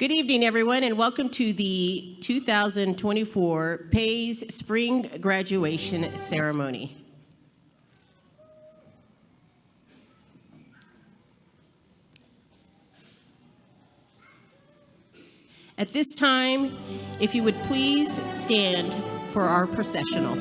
Good evening, everyone, and welcome to the 2024 PAYS Spring Graduation Ceremony. At this time, if you would please stand for our processional.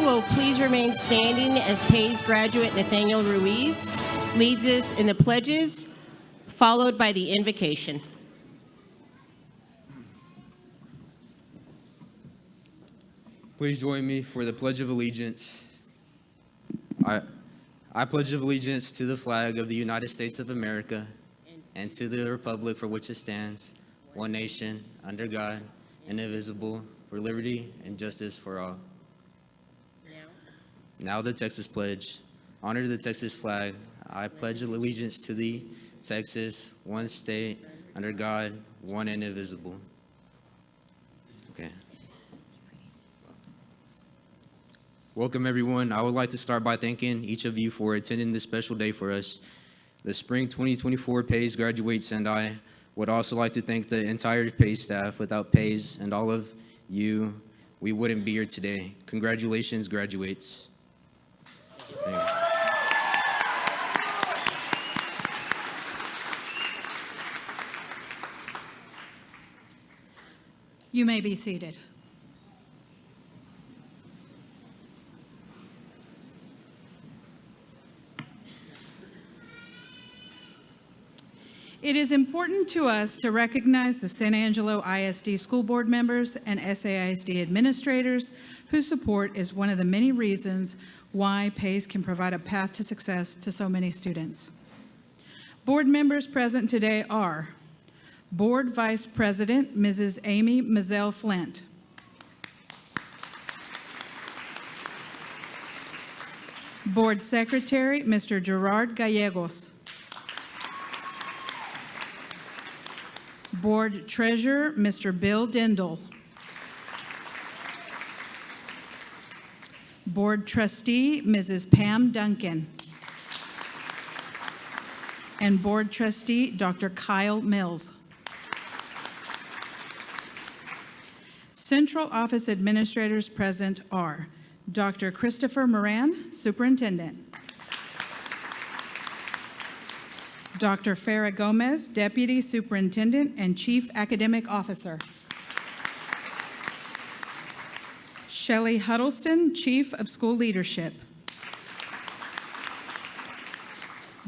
will please remain standing as PAYS graduate Nathaniel Ruiz leads us in the pledges, followed by the invocation. Please join me for the Pledge of Allegiance. I pledge allegiance to the flag of the United States of America and to the republic for which it stands, one nation, under God, indivisible, for liberty and justice for all. Now the Texas Pledge. Honor the Texas flag. I pledge allegiance to thee, Texas, one state, under God, one and indivisible. Okay. Welcome, everyone. I would like to start by thanking each of you for attending this special day for us. The Spring 2024 PAYS graduates, and I would also like to thank the entire PAYS staff. Without PAYS and all of you, we wouldn't be here today. Congratulations, graduates. Thank you. You may be seated. It is important to us to recognize the San Angelo ISD school board members and SAISD administrators whose support is one of the many reasons why PAYS can provide a path to success to so many students. Board members present today are Board Vice President, Mrs. Amy Mazzell Flint. Board Secretary, Mr. Gerard Gallegos. Board Treasurer, Mr. Bill Dindal. Board Trustee, Mrs. Pam Duncan. And Board Trustee, Dr. Kyle Mills. Central Office Administrators present are Dr. Christopher Moran, Superintendent. Dr. Farah Gomez, Deputy Superintendent and Chief Academic Officer. Shelley Huddleston, Chief of School Leadership.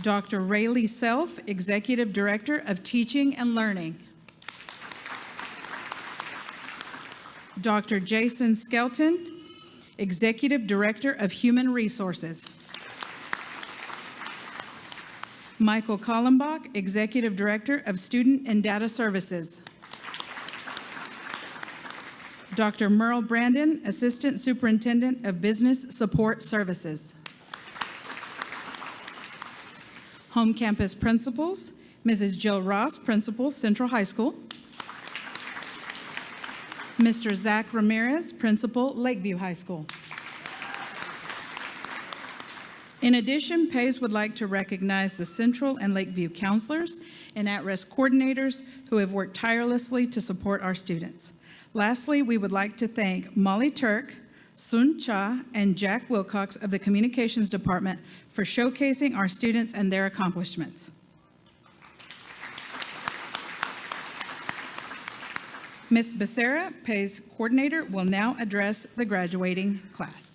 Dr. Rayleigh Self, Executive Director of Teaching and Learning. Dr. Jason Skelton, Executive Director of Human Resources. Michael Kallenbach, Executive Director of Student and Data Services. Dr. Merle Brandon, Assistant Superintendent of Business Support Services. Home Campus Principals, Mrs. Jill Ross, Principal, Central High School. Mr. Zach Ramirez, Principal, Lakeview High School. In addition, PAYS would like to recognize the Central and Lakeview counselors and at-risk coordinators who have worked tirelessly to support our students. Lastly, we would like to thank Molly Turk, Sun Cha, and Jack Wilcox of the Communications Department for showcasing our students and their accomplishments. Ms. Becerra, PAYS coordinator, will now address the graduating class.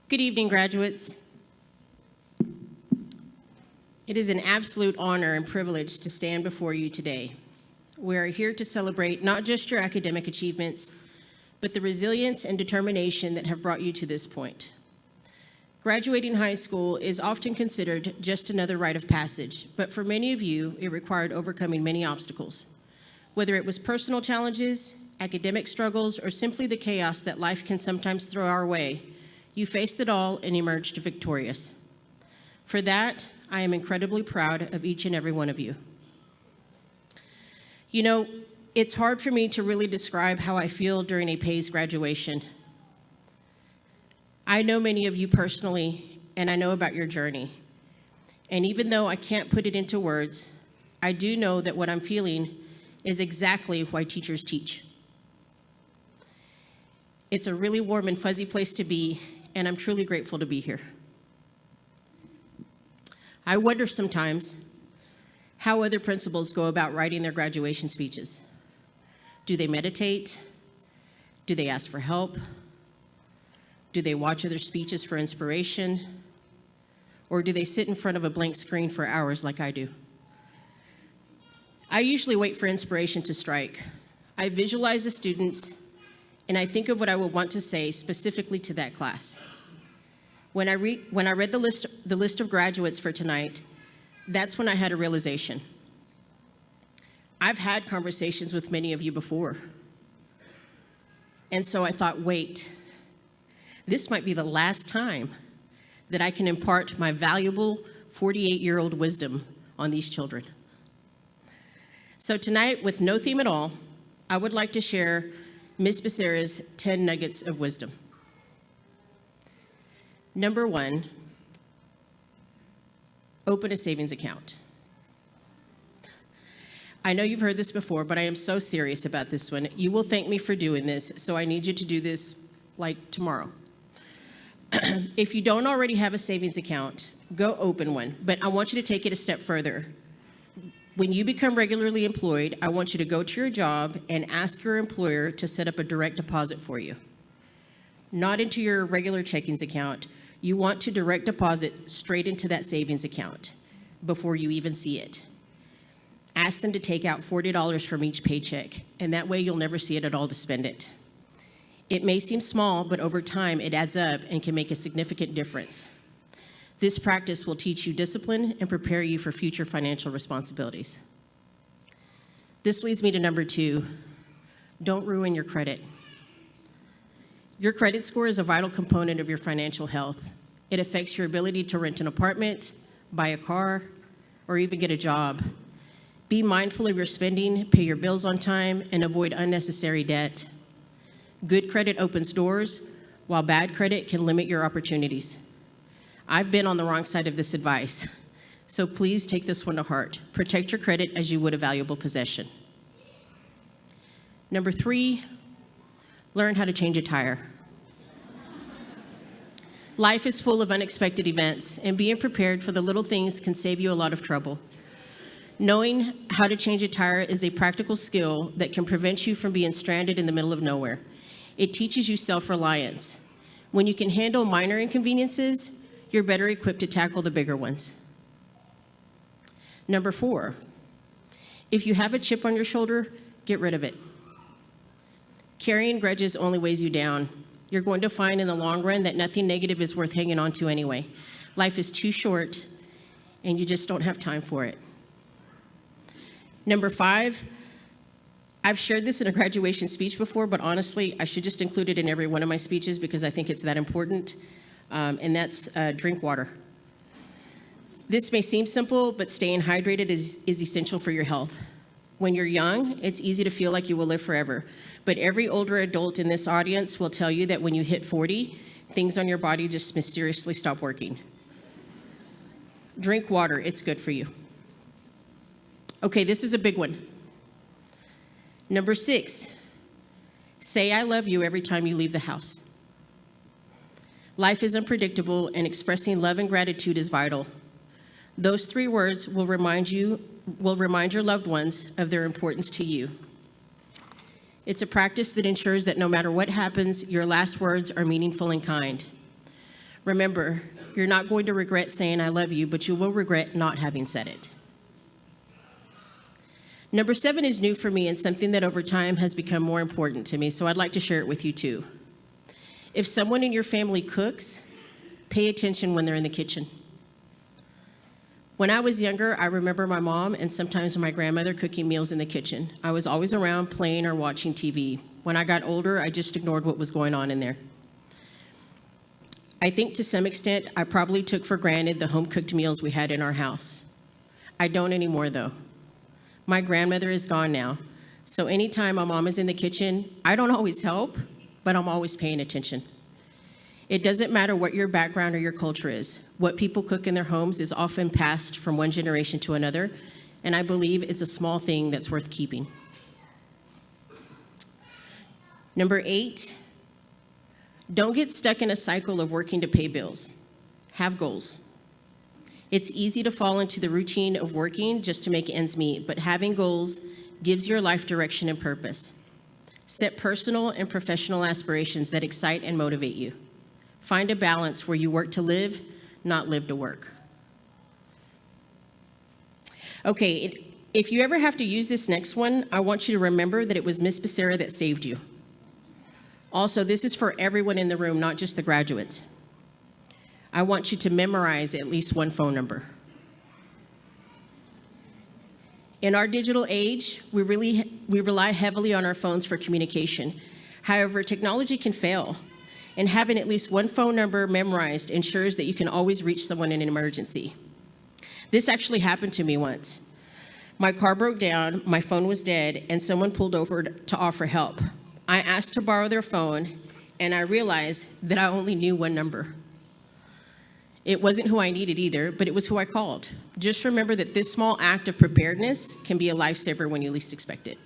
Good evening, graduates. It is an absolute honor and privilege to stand before you today. We are here to celebrate not just your academic achievements, but the resilience and determination that have brought you to this point. Graduating high school is often considered just another rite of passage, but for many of you, it required overcoming many obstacles. Whether it was personal challenges, academic struggles, or simply the chaos that life can sometimes throw our way, you faced it all and emerged victorious. For that, I am incredibly proud of each and every one of you. You know, it's hard for me to really describe how I feel during a PAYS graduation. I know many of you personally, and I know about your journey. And even though I can't put it into words, I do know that what I'm feeling is exactly why teachers teach. It's a really warm and fuzzy place to be, and I'm truly grateful to be here. I wonder sometimes, how other principals go about writing their graduation speeches. Do they meditate? Do they ask for help? Do they watch other speeches for inspiration? Or do they sit in front of a blank screen for hours like I do? I usually wait for inspiration to strike. I visualize the students, and I think of what I would want to say specifically to that class. When I read the list of graduates for tonight, that's when I had a realization. I've had conversations with many of you before. And so I thought, wait, this might be the last time that I can impart my valuable 48-year-old wisdom on these children. So tonight, with no theme at all, I would like to share Ms. Becerra's 10 nuggets of wisdom. Number 1, open a savings account. I know you've heard this before, but I am so serious about this one. You will thank me for doing this, so I need you to do this like tomorrow. If you don't already have a savings account, go open one, but I want you to take it a step further. When you become regularly employed, I want you to go to your job and ask your employer to set up a direct deposit for you. Not into your regular checkings account. You want to direct deposit straight into that savings account before you even see it. Ask them to take out $40 from each paycheck, and that way you'll never see it at all to spend it. It may seem small, but over time it adds up and can make a significant difference. This practice will teach you discipline and prepare you for future financial responsibilities. This leads me to number 2, don't ruin your credit. Your credit score is a vital component of your financial health. It affects your ability to rent an apartment, buy a car, or even get a job. Be mindful of your spending, pay your bills on time, and avoid unnecessary debt. Good credit opens doors, while bad credit can limit your opportunities. I've been on the wrong side of this advice, so please take this one to heart. Protect your credit as you would a valuable possession. Number 3, learn how to change a tire. Life is full of unexpected events, and being prepared for the little things can save you a lot of trouble. Knowing how to change a tire is a practical skill that can prevent you from being stranded in the middle of nowhere. It teaches you self-reliance. When you can handle minor inconveniences, you're better equipped to tackle the bigger ones. Number 4, if you have a chip on your shoulder, get rid of it. Carrying grudges only weighs you down. You're going to find in the long run that nothing negative is worth hanging on to anyway. Life is too short, and you just don't have time for it. Number 5, I've shared this in a graduation speech before, but honestly, I should just include it in every one of my speeches because I think it's that important, and that's drink water. This may seem simple, but staying hydrated is essential for your health. When you're young, it's easy to feel like you will live forever, but every older adult in this audience will tell you that when you hit 40, things on your body just mysteriously stop working. Drink water, it's good for you. Okay, this is a big one. Number 6, say I love you every time you leave the house. Life is unpredictable, and expressing love and gratitude is vital. Those 3 words will remind your loved ones of their importance to you. It's a practice that ensures that no matter what happens, your last words are meaningful and kind. Remember, you're not going to regret saying I love you, but you will regret not having said it. Number 7 is new for me and something that over time has become more important to me, so I'd like to share it with you too. If someone in your family cooks, pay attention when they're in the kitchen. When I was younger, I remember my mom and sometimes my grandmother cooking meals in the kitchen. I was always around playing or watching TV. When I got older, I just ignored what was going on in there. I think to some extent, I probably took for granted the home-cooked meals we had in our house. I don't anymore, though. My grandmother is gone now, so anytime my mom is in the kitchen, I don't always help, but I'm always paying attention. It doesn't matter what your background or your culture is. What people cook in their homes is often passed from one generation to another, and I believe it's a small thing that's worth keeping. Number 8, don't get stuck in a cycle of working to pay bills. Have goals. It's easy to fall into the routine of working just to make ends meet, but having goals gives your life direction and purpose. Set personal and professional aspirations that excite and motivate you. Find a balance where you work to live, not live to work. Okay, if you ever have to use this next one, I want you to remember that it was Miss Becerra that saved you. Also, this is for everyone in the room, not just the graduates. I want you to memorize at least one phone number. In our digital age, we rely heavily on our phones for communication. However, technology can fail, and having at least one phone number memorized ensures that you can always reach someone in an emergency. This actually happened to me once. My car broke down, my phone was dead, and someone pulled over to offer help. I asked to borrow their phone, and I realized that I only knew one number. It wasn't who I needed either, but it was who I called. Just remember that this small act of preparedness can be a lifesaver when you least expect it.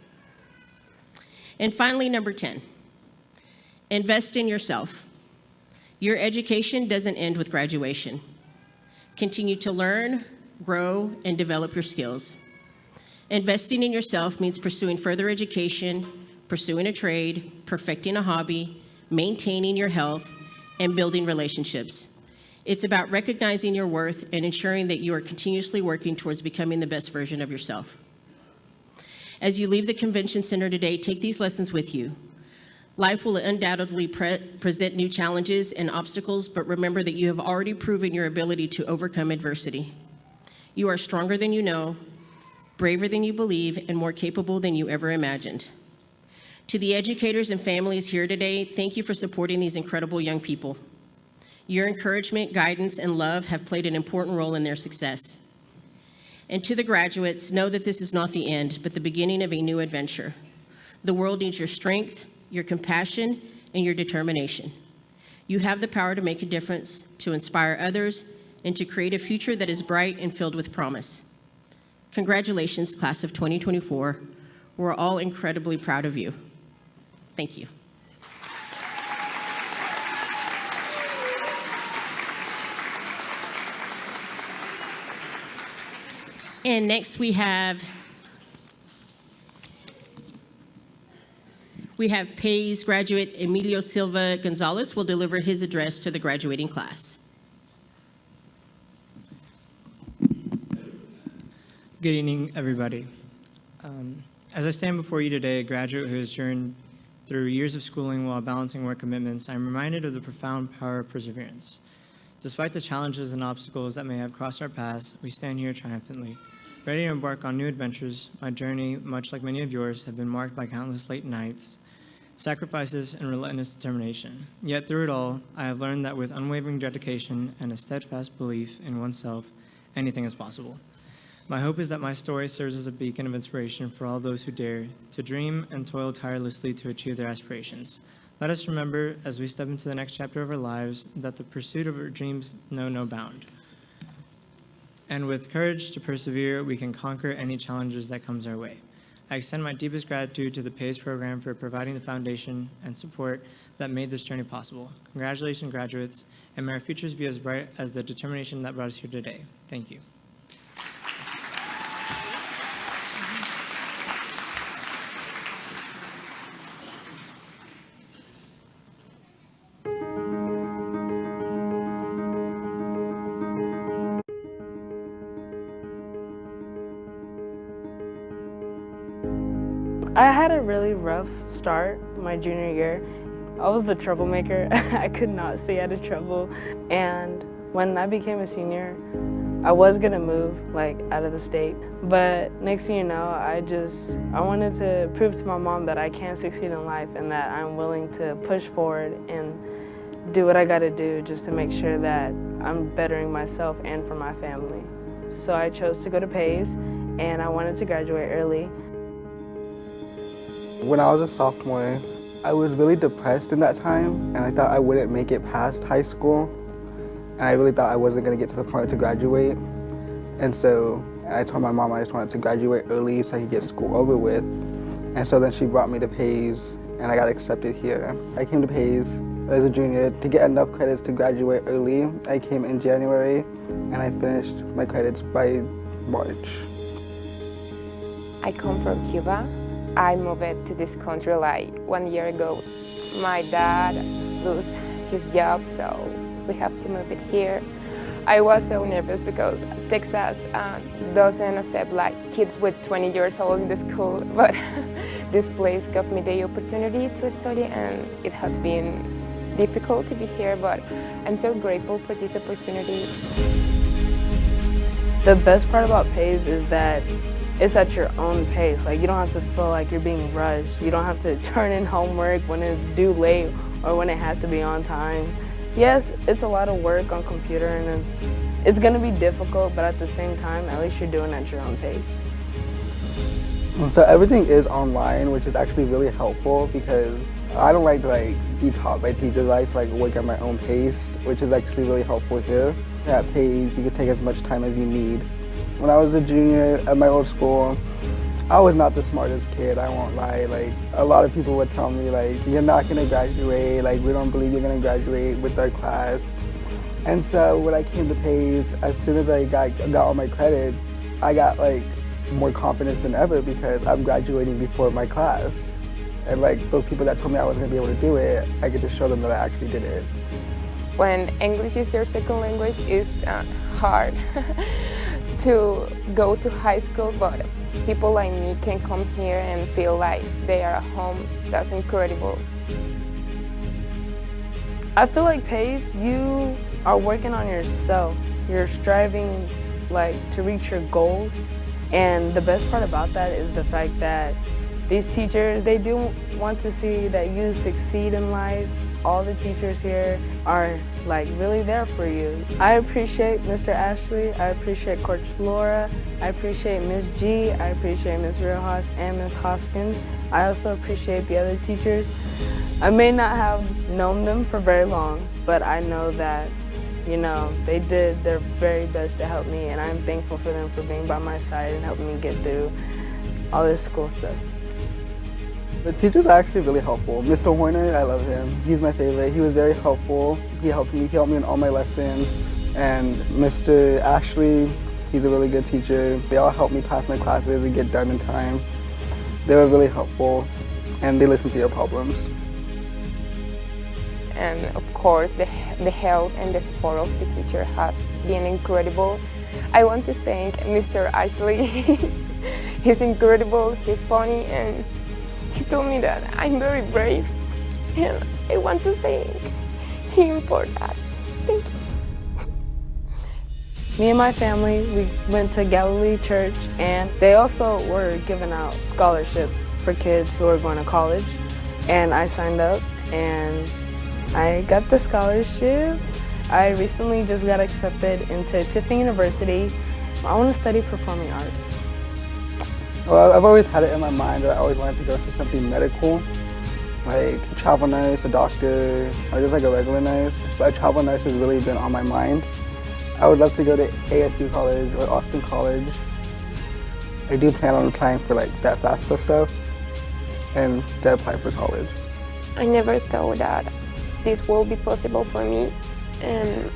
And finally, number 10, invest in yourself. Your education doesn't end with graduation. Continue to learn, grow, and develop your skills. Investing in yourself means pursuing further education, pursuing a trade, perfecting a hobby, maintaining your health, and building relationships. It's about recognizing your worth and ensuring that you are continuously working towards becoming the best version of yourself. As you leave the convention center today, take these lessons with you. Life will undoubtedly present new challenges and obstacles, but remember that you have already proven your ability to overcome adversity. You are stronger than you know, braver than you believe, and more capable than you ever imagined. To the educators and families here today, thank you for supporting these incredible young people. Your encouragement, guidance, and love have played an important role in their success. And to the graduates, know that this is not the end, but the beginning of a new adventure. The world needs your strength, your compassion, and your determination. You have the power to make a difference, to inspire others, and to create a future that is bright and filled with promise. Congratulations, class of 2024. We're all incredibly proud of you. Thank you. And next we have Pays graduate Emilio Silva Gonzalez will deliver his address to the graduating class. Good evening, everybody. As I stand before you today, a graduate who has journeyed through years of schooling while balancing work commitments, I'm reminded of the profound power of perseverance. Despite the challenges and obstacles that may have crossed our paths, we stand here triumphantly. Ready to embark on new adventures, my journey, much like many of yours, have been marked by countless late nights, sacrifices, and relentless determination. Yet through it all, I have learned that with unwavering dedication and a steadfast belief in oneself, anything is possible. My hope is that my story serves as a beacon of inspiration for all those who dare to dream and toil tirelessly to achieve their aspirations. Let us remember, as we step into the next chapter of our lives, that the pursuit of our dreams know no bound. And with courage to persevere, we can conquer any challenges that comes our way. I extend my deepest gratitude to the PACE program for providing the foundation and support that made this journey possible. Congratulations, graduates, and may our futures be as bright as the determination that brought us here today. Thank you. I had a really rough start my junior year. I was the troublemaker. I could not stay out of trouble. And when I became a senior, I was gonna move out of the state. But next thing you know, I wanted to prove to my mom that I can succeed in life and that I'm willing to push forward and do what I gotta do just to make sure that I'm bettering myself and for my family. So I chose to go to PACE and I wanted to graduate early. When I was a sophomore, I was really depressed in that time, and I thought I wouldn't make it past high school. And I really thought I wasn't going to get to the point to graduate. And so I told my mom I just wanted to graduate early so I could get school over with. And so then she brought me to PACE, and I got accepted here. I came to PACE as a junior. To get enough credits to graduate early, I came in January and I finished my credits by March. I come from Cuba. I moved to this country like 1 year ago. My dad lost his job, so we have to move it here. I was so nervous because Texas doesn't accept like kids with 20 years old in the school, but this place gave me the opportunity to study, and it has been difficult to be here, but I'm so grateful for this opportunity. The best part about PACE is that it's at your own pace. Like, you don't have to feel like you're being rushed. You don't have to turn in homework when it's due late or when it has to be on time. Yes, it's a lot of work on computer and it's gonna be difficult, but at the same time, at least you're doing it at your own pace. So everything is online, which is actually really helpful because I don't like to be taught by teachers. I like to work at my own pace, which is actually really helpful here. At PACE, you can take as much time as you need. When I was a junior at my old school, I was not the smartest kid, I won't lie. Like, a lot of people would tell me, like, you're not gonna graduate, like, we don't believe you're gonna graduate with our class. And so when I came to PACE, as soon as I got all my credits, I got more confidence than ever because I'm graduating before my class. And those people that told me I wasn't gonna be able to do it, I get to show them that I actually did it. When English is your second language, it's hard to go to high school, but people like me can come here and feel like they are at home. That's incredible. I feel like PACE, you are working on yourself. You're striving to reach your goals. And the best part about that is the fact that these teachers, they do want to see that you succeed in life. All the teachers here are really there for you. I appreciate Mr. Ashley, I appreciate Coach Laura, I appreciate Ms. G, I appreciate Ms. Riojas and Ms. Hoskins. I also appreciate the other teachers. I may not have known them for very long, but I know that, they did their very best to help me, and I'm thankful for them for being by my side and helping me get through all this school stuff. The teachers are actually really helpful. Mr. Horner, I love him. He's my favorite. He was very helpful. He helped me in all my lessons. And Mr. Ashley, he's a really good teacher. They all helped me pass my classes and get done in time. They were really helpful, and they listen to your problems. And of course, the help and the support of the teacher has been incredible. I want to thank Mr. Ashley. He's incredible, he's funny, and he told me that I'm very brave, and I want to thank him for that. Thank you. Me and my family, we went to Galilee Church, and they also were giving out scholarships for kids who are going to college. And I signed up, and I got the scholarship. I recently just got accepted into Tiffin University. I want to study performing arts. Well, I've always had it in my mind that I always wanted to go into something medical, like a travel nurse, a doctor, or just a regular nurse. But a travel nurse has really been on my mind. I would love to go to ASU College or Austin College. I do plan on applying for that FAFSA stuff and then apply for college. I never thought that this will be possible for me, and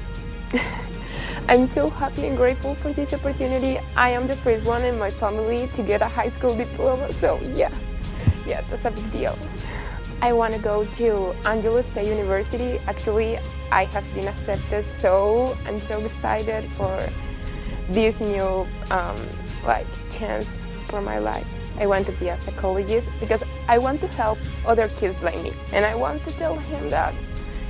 I'm so happy and grateful for this opportunity. I am the first one in my family to get a high school diploma, so yeah, that's a big deal. I want to go to Angelo State University. Actually, I have been accepted, so I'm so excited for this new chance for my life. I want to be a psychologist because I want to help other kids like me, and I want to tell him that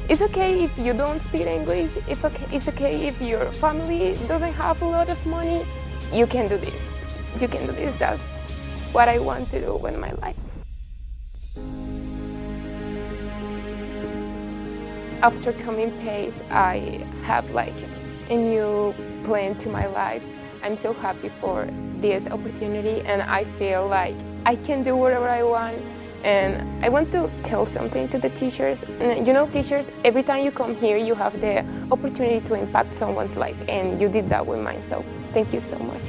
it's okay if you don't speak English, it's okay if your family doesn't have a lot of money. You can do this. You can do this. That's what I want to do with my life. After coming PACE, I have a new plan to my life. I'm so happy for this opportunity, and I feel like I can do whatever I want. And I want to tell something to the teachers. Teachers, every time you come here, you have the opportunity to impact someone's life, and you did that with mine, so thank you so much.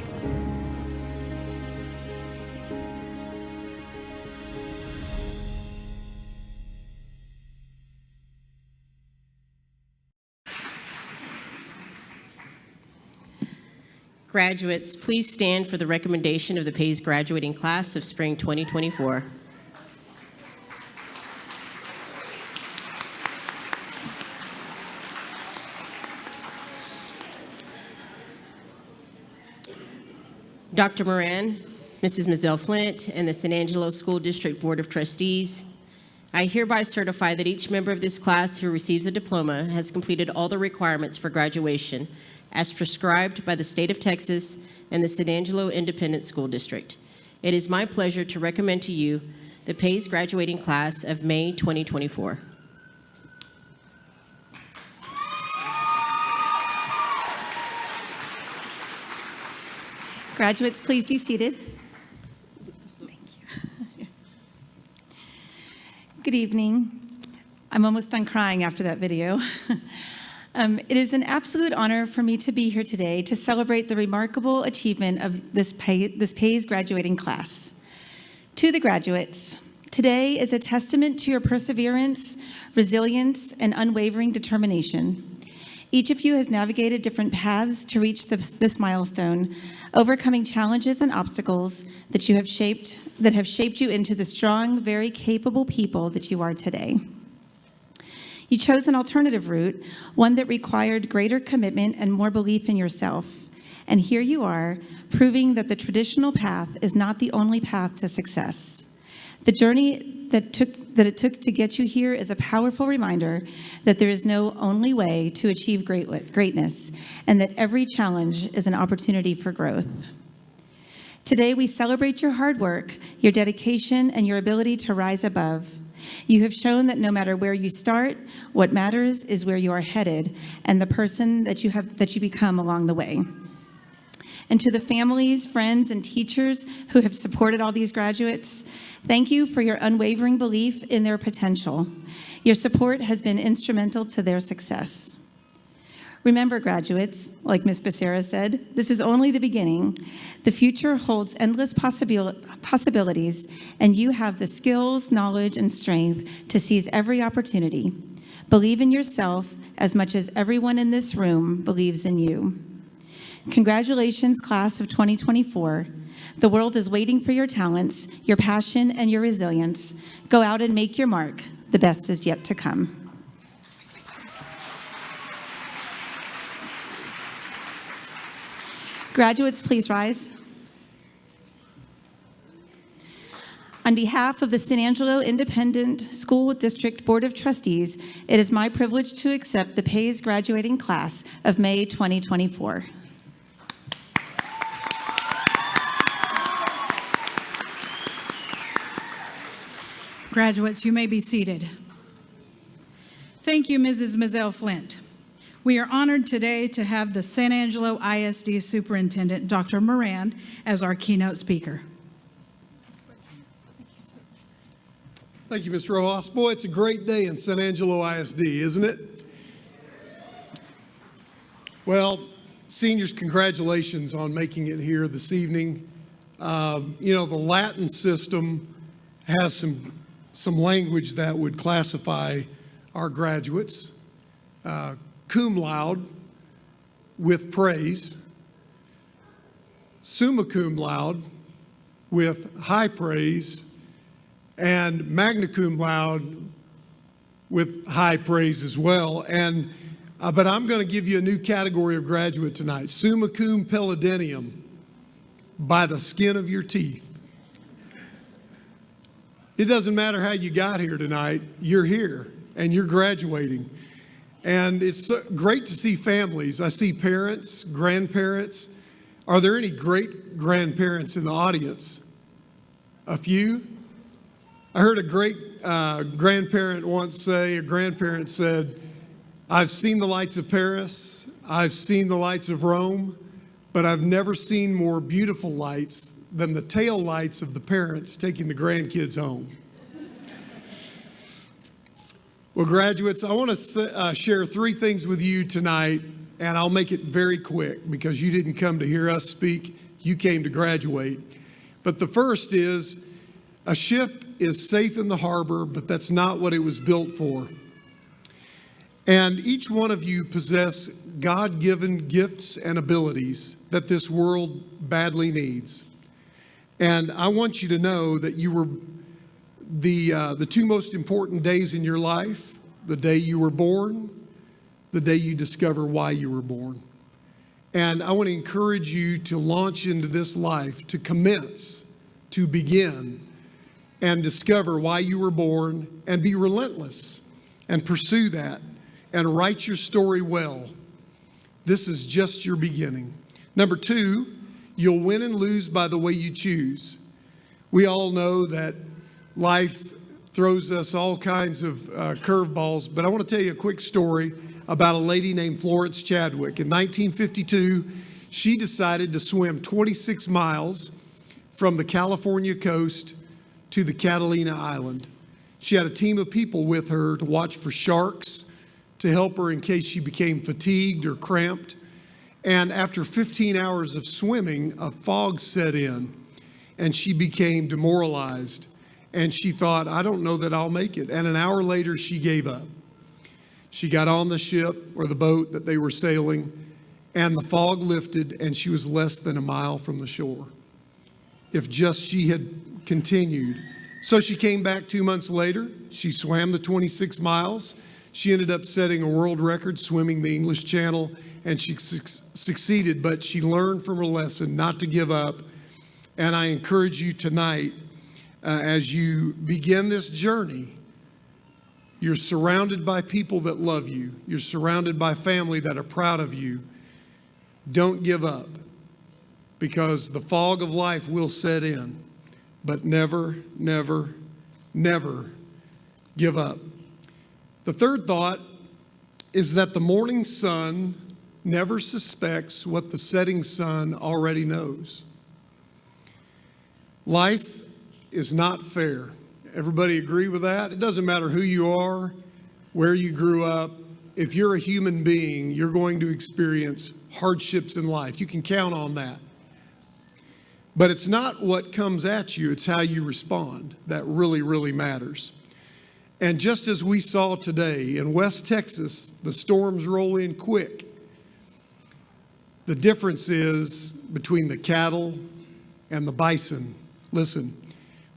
Graduates, please stand for the recommendation of the PAYS graduating class of spring 2024. Dr. Moran, Mrs. Mizelle Flint, and the San Angelo School District Board of Trustees, I hereby certify that each member of this class who receives a diploma has completed all the requirements for graduation as prescribed by the state of Texas and the San Angelo Independent School District. It is my pleasure to recommend to you the PAYS graduating class of May 2024. Graduates, please be seated. Thank you. Good evening. I'm almost done crying after that video. It is an absolute honor for me to be here today to celebrate the remarkable achievement of this PAYS graduating class. To the graduates, today is a testament to your perseverance, resilience, and unwavering determination. Each of you has navigated different paths to reach this milestone, overcoming challenges and obstacles that have shaped you into the strong, very capable people that you are today. You chose an alternative route, one that required greater commitment and more belief in yourself. And here you are, proving that the traditional path is not the only path to success. The journey that it took to get you here is a powerful reminder that there is no only way to achieve greatness, and that every challenge is an opportunity for growth. Today, we celebrate your hard work, your dedication, and your ability to rise above. You have shown that no matter where you start, what matters is where you are headed and the person that you become along the way. And to the families, friends, and teachers who have supported all these graduates, thank you for your unwavering belief in their potential. Your support has been instrumental to their success. Remember, graduates, like Ms. Becerra said, this is only the beginning. The future holds endless possibilities, and you have the skills, knowledge, and strength to seize every opportunity. Believe in yourself as much as everyone in this room believes in you. Congratulations, class of 2024. The world is waiting for your talents, your passion, and your resilience. Go out and make your mark. The best is yet to come. Graduates, please rise. On behalf of the San Angelo Independent School District Board of Trustees, it is my privilege to accept the PAYS graduating class of May 2024. Graduates, you may be seated. Thank you, Mrs. Mizelle Flint. We are honored today to have the San Angelo ISD Superintendent, Dr. Moran, as our keynote speaker. Thank you, Mr. Rojas. Boy, it's a great day in San Angelo ISD, isn't it? Well, seniors, congratulations on making it here this evening. You know, the Latin system has some language that would classify our graduates. Cum laude with praise, summa cum laude with high praise, and magna cum laude with high praise as well. And but I'm going to give you a new category of graduate tonight: summa cum pallidinium, by the skin of your teeth. It doesn't matter how you got here tonight; you're here and you're graduating. And it's great to see families. I see parents, grandparents. Are there any great grandparents in the audience? A few? I heard a great grandparent once say, a grandparent said, "I've seen the lights of Paris, I've seen the lights of Rome, but I've never seen more beautiful lights than the tail lights of the parents taking the grandkids home." Well, graduates, I want to share three things with you tonight, and I'll make it very quick because you didn't come to hear us speak, you came to graduate. But the first is, a ship is safe in the harbor, but that's not what it was built for. And each one of you possess God-given gifts and abilities that this world badly needs. And I want you to know that you were the two most important days in your life, the day you were born, the day you discover why you were born. And I want to encourage you to launch into this life, to commence, to begin, and discover why you were born, and be relentless, and pursue that, and write your story well. This is just your beginning. Number two, you'll win and lose by the way you choose. We all know that life throws us all kinds of curveballs, but I want to tell you a quick story about a lady named Florence Chadwick. In 1952, she decided to swim 26 miles from the California coast to the Catalina Island. She had a team of people with her to watch for sharks, to help her in case she became fatigued or cramped. And after 15 hours of swimming, a fog set in, and she became demoralized. And she thought, I don't know that I'll make it. And an hour later, she gave up. She got on the ship or the boat that they were sailing, and the fog lifted, and she was less than a mile from the shore. If just she had continued. So she came back 2 months later. She swam the 26 miles. She ended up setting a world record swimming the English Channel, and she succeeded, but she learned from her lesson not to give up. And I encourage you tonight, as you begin this journey, you're surrounded by people that love you. You're surrounded by family that are proud of you. Don't give up, because the fog of life will set in, but never, never, never give up. The third thought is that the morning sun never suspects what the setting sun already knows. Life is not fair. Everybody agree with that? It doesn't matter who you are, where you grew up. If you're a human being, you're going to experience hardships in life. You can count on that. But it's not what comes at you, it's how you respond that really, really matters. And just as we saw today in West Texas, the storms roll in quick. The difference is between the cattle and the bison. Listen,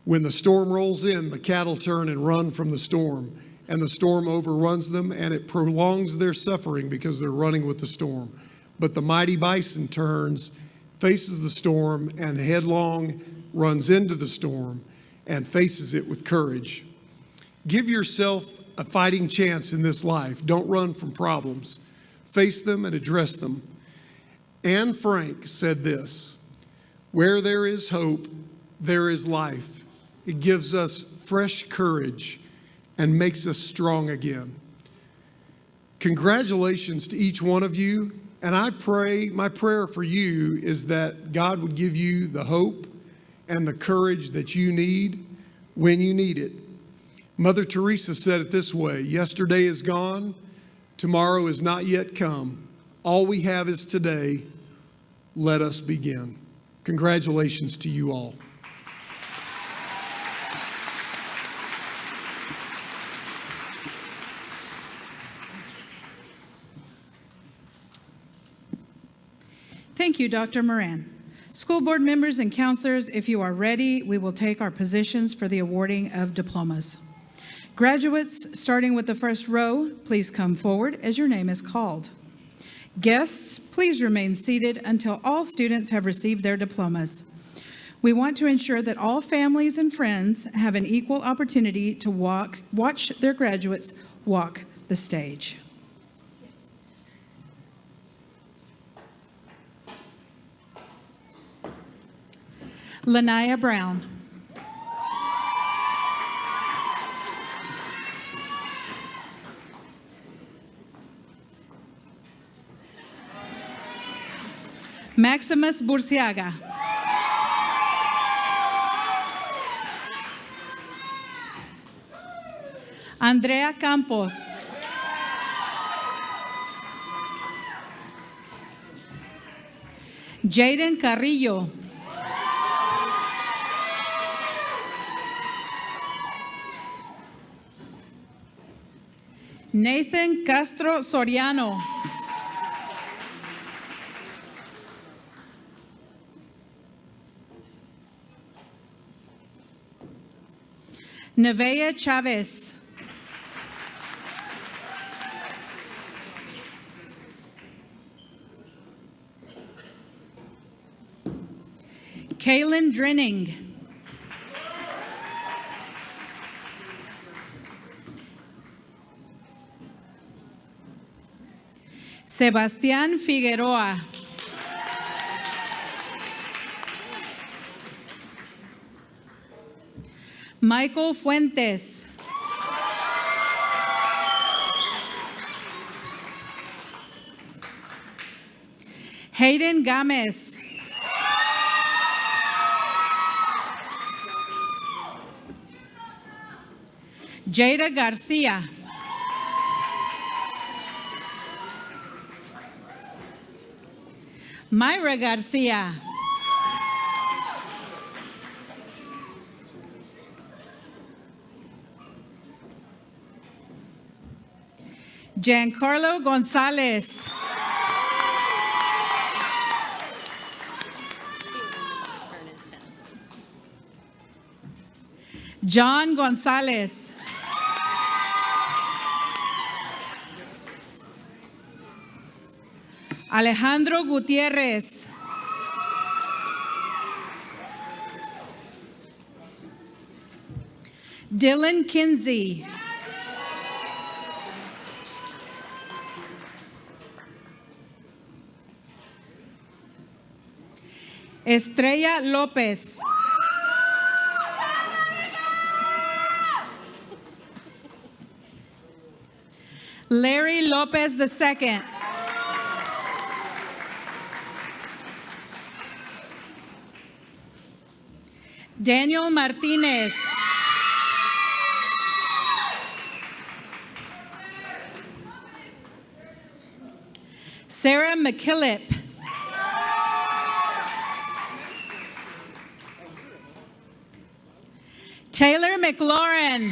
when the storm rolls in, the cattle turn and run from the storm, and the storm overruns them, and it prolongs their suffering because they're running with the storm. But the mighty bison turns, faces the storm, and headlong runs into the storm and faces it with courage. Give yourself a fighting chance in this life. Don't run from problems. Face them and address them. Anne Frank said this, "Where there is hope, there is life. It gives us fresh courage and makes us strong again." Congratulations to each one of you. And I pray, my prayer for you is that God would give you the hope and the courage that you need when you need it. Mother Teresa said it this way, "Yesterday is gone, tomorrow is not yet come. All we have is today. Let us begin." Congratulations to you all. Thank you, Dr. Moran. School board members and counselors, if you are ready, we will take our positions for the awarding of diplomas. Graduates, starting with the first row, please come forward as your name is called. Guests, please remain seated until all students have received their diplomas. We want to ensure that all families and friends have an equal opportunity to watch their graduates walk the stage. Lanaya Brown. Maximus Burciaga. Andrea Campos. Jaden Carrillo. Nathan Castro Soriano. Nevaeh Chavez. Kaylin Drenning. Sebastián Figueroa. Michael Fuentes. Hayden Gámez. Jada Garcia. Myra Garcia. Giancarlo Gonzalez. John Gonzalez. Alejandro Gutierrez. Dylan Kinsey. Estrella López. Larry Lopez II. Daniel Martinez. Sarah McKillip. Taylor McLaurin.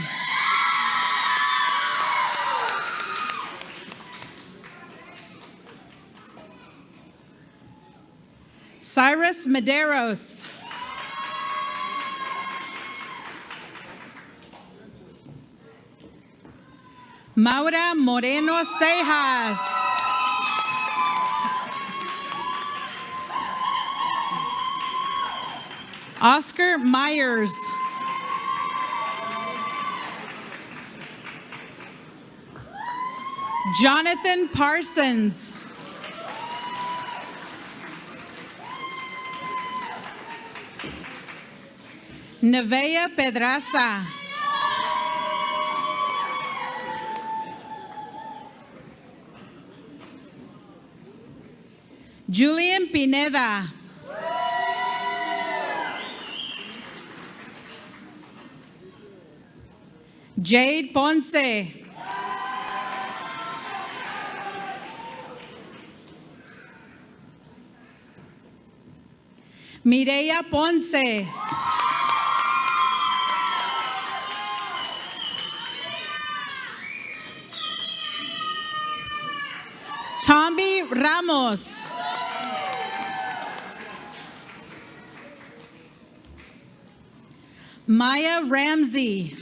Cyrus Medeiros. Maura Moreno Cejas. Oscar Myers. Jonathan Parsons. Nevaeh Pedraza. Julian Pineda. Jade Ponce. Mireya Ponce. Tomby Ramos. Maya Ramsey.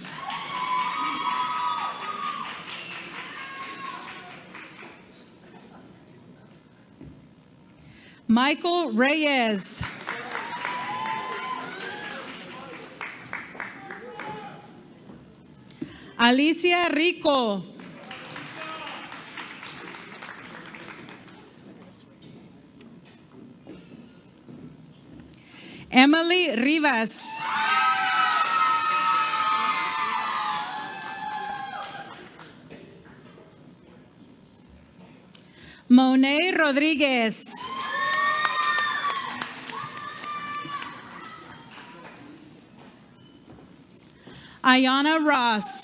Michael Reyes. Alicia Rico. Emily Rivas. Monet Rodriguez. Ayana Ross.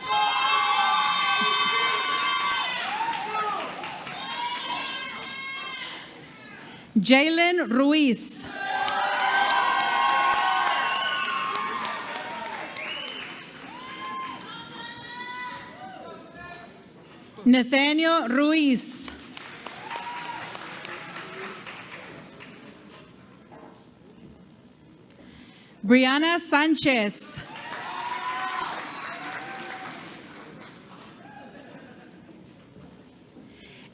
Jalen Ruiz. Nathaniel Ruiz. Brianna Sanchez.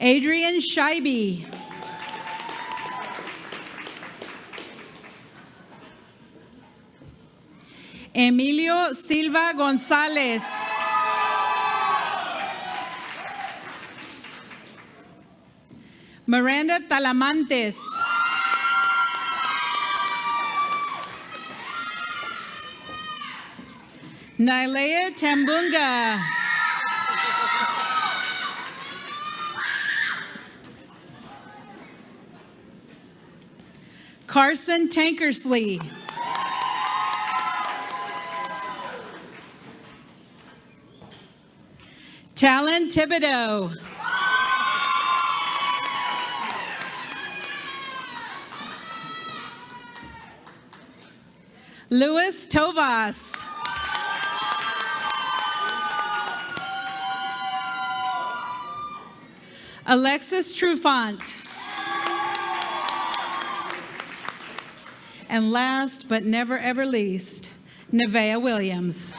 Adrian Scheibe. Emilio Silva Gonzalez. Miranda Talamantes. Nailea Tambunga. Carson Tankersley. Talon Thibodeau. Luis Tovas. Alexis Trufant. And last but never ever least, Nevaeh Williams.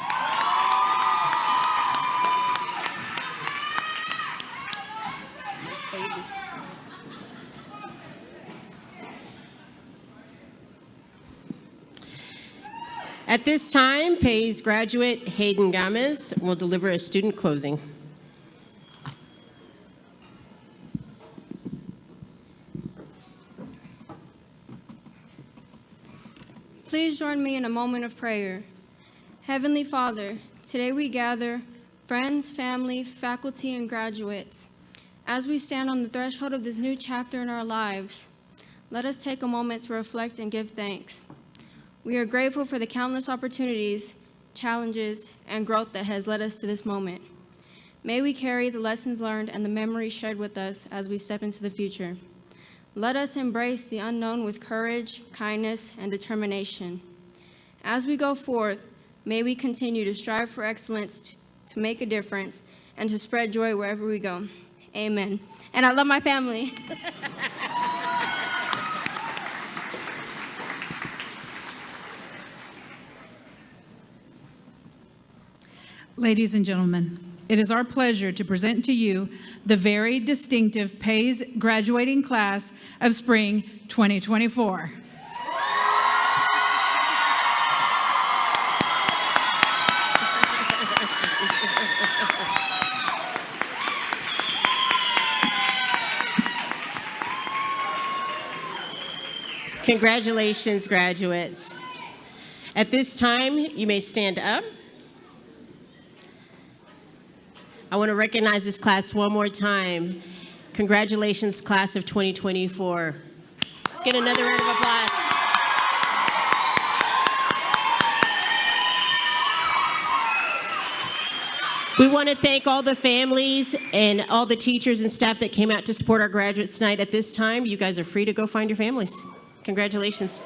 At this time, Pay's graduate Hayden Gomez will deliver a student closing. Please join me in a moment of prayer. Heavenly Father, today we gather friends, family, faculty, and graduates. As we stand on the threshold of this new chapter in our lives, let us take a moment to reflect and give thanks. We are grateful for the countless opportunities, challenges, and growth that has led us to this moment. May we carry the lessons learned and the memories shared with us as we step into the future. Let us embrace the unknown with courage, kindness, and determination. As we go forth, may we continue to strive for excellence, to make a difference, and to spread joy wherever we go. Amen. And I love my family. Ladies and gentlemen, it is our pleasure to present to you the very distinctive Pay's graduating class of spring 2024. Congratulations, graduates. At this time, you may stand up. I want to recognize this class one more time. Congratulations, class of 2024. Let's get another round of applause. We want to thank all the families and all the teachers and staff that came out to support our graduates tonight. At this time, you guys are free to go find your families. Congratulations.